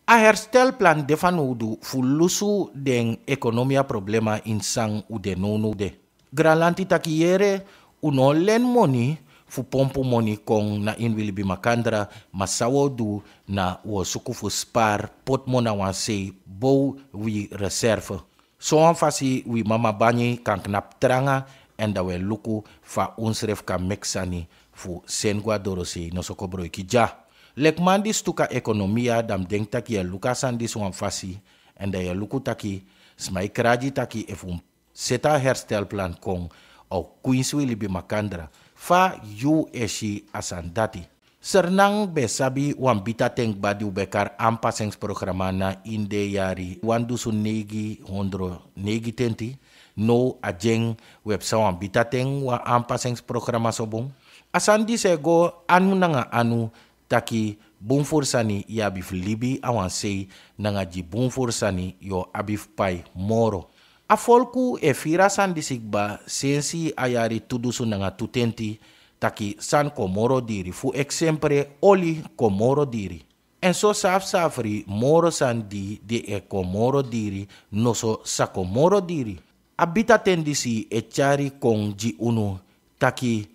A herstelplan defanudu fulusu den economia problema insang udenonu de. Gralanti takiere uno len money fu pompo money kong na inwili bimakandra masawo du na wo suku fu spar pot mona wan sei bo wi reserve. So an fasi wi mama banyi kan knap tranga en da we luku fa unsref ka meksani fu sengwa dorosi no sokobro ikija. Lek mandi stuka ekonomia dam denk taki ya luka sandi suan fasi en da ya luku taki smai kraji taki efum seta herstelplan kong au kuinswi libi makandra fa yu eshi asandati. Sernang besabi wan bita teng badi ubekar ampasengs programa na inde yari wandu su negi hondro negi tenti no ajeng websa wan bita teng wan ampasengs programa sobong. Asandi sego anu nanga anu taki bumfursani ya abif libi awansei nanga ji bumfursani yo abif pai moro. A folku e fira san disigba sensi ayari tudusu nanga tutenti taki san komoro diri fu eksempre oli komoro diri. En so safri moro san di e komoro diri no so sa komoro diri. Abita tendisi e chari kong ji unu taki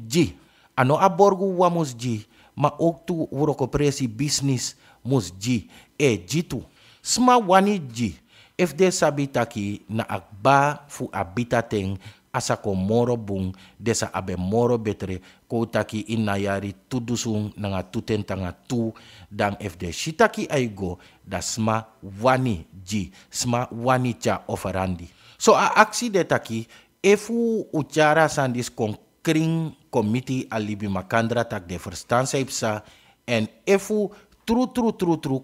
ji. Ano aborgu wamus ji ma ook tu wuroko presi business mus ji e jitu. Sma wani ji. If de sabi taki na akba fu abita teng asa ko moro bung desa abe moro betre ko taki inayari tudusung nanga tuten tanga tu dan if de shitaki aigo da sma wani ji sma wani cha oferandi. So a aksi de taki efu uchara sandis kon kring komiti alibi makandra tak de verstansa ipsa en efu tru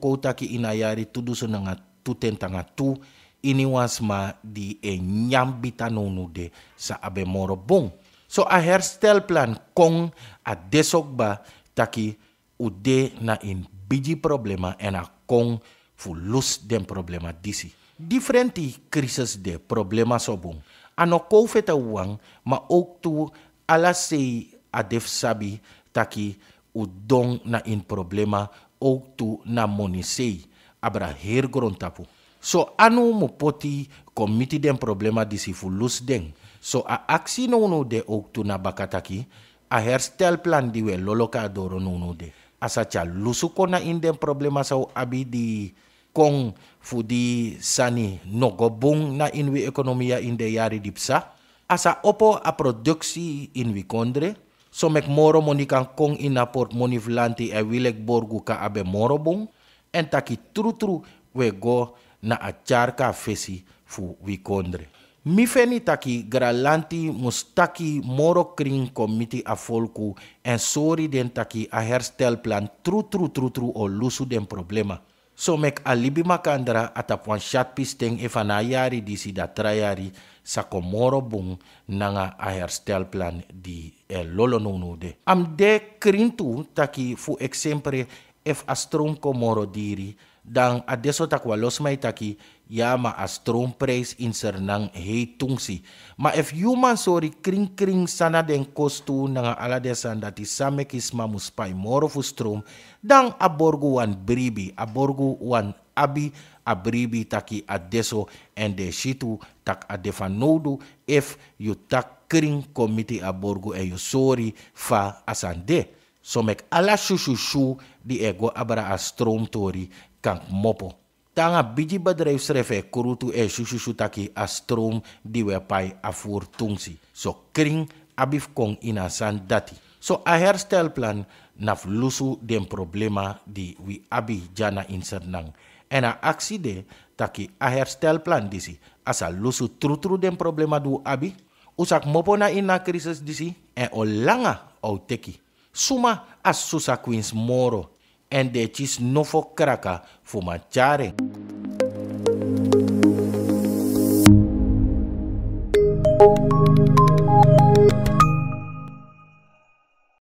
ko taki inayari tudusung nanga tuten tanga tu ini wasma di nyambita nonu de sa abe moro bong. So a herstelplan kong a desokba taki ude na in biji problema en a kong fu lus den problema disi. Differenti crisis de problema sobong. Ano kou feta uang ma ook tu ala sei a def sabi taki udong na in problema ook tu na monisei abra her grontapu. So anu mo poti komiti den problema disi fulus den. So a aksi no de ook tu na bakataki a herstelplan diwe loloka adoro no de. Asa cha lusuko na in den problema sa abi di kong fudi sani nogobong na inwi ekonomia in de yari dipsa. Asa opo a produksi inwi kondre. So mek moro monikan kong inaport moni vlanti e wilek borgu ka abe moro bong. En taki tru we go na achar ka fesi fu wikondre. Mi feni taki gralanti mustaki moro kring komiti a folku en sori den taki a herstelplan tru o lusu den problema. So mek alibi makandra atapwan chat pisteng efanayari disi da trayari sa komoro bung nanga a herstelplan di lolo nonu de. Am de krintu taki fu eksempre ef astrom komoro diri dan adesso takwa los mai taki ya ma astrom prijs in sernang hei tungsi. Ma if human sorry kring sana den kostu nanga ala desan dati same kisma muspai moro fu strom dan aborgu wan bribi aborgu wan abi abribi taki adesso en de shitu tak adefanodu if you tak kring komiti aborgu e you sorry fa asande. So mek ala shushu di ego abra astrom tori kan mopo. Tanga biji bedrijfsrefe kurutu e shushu taki astrom di wepai afur tungsi. So kring abif kong inasan dati. So a herstelplan naf lusu den problema di wi abi jana insernang. En a aksi de taki a herstelplan disi asa lusu tru den problema du abi. Usak mopo na ina krisis disi en o langa o teki. Suma as susa queens moro en de chis nofo kraka fuma chare.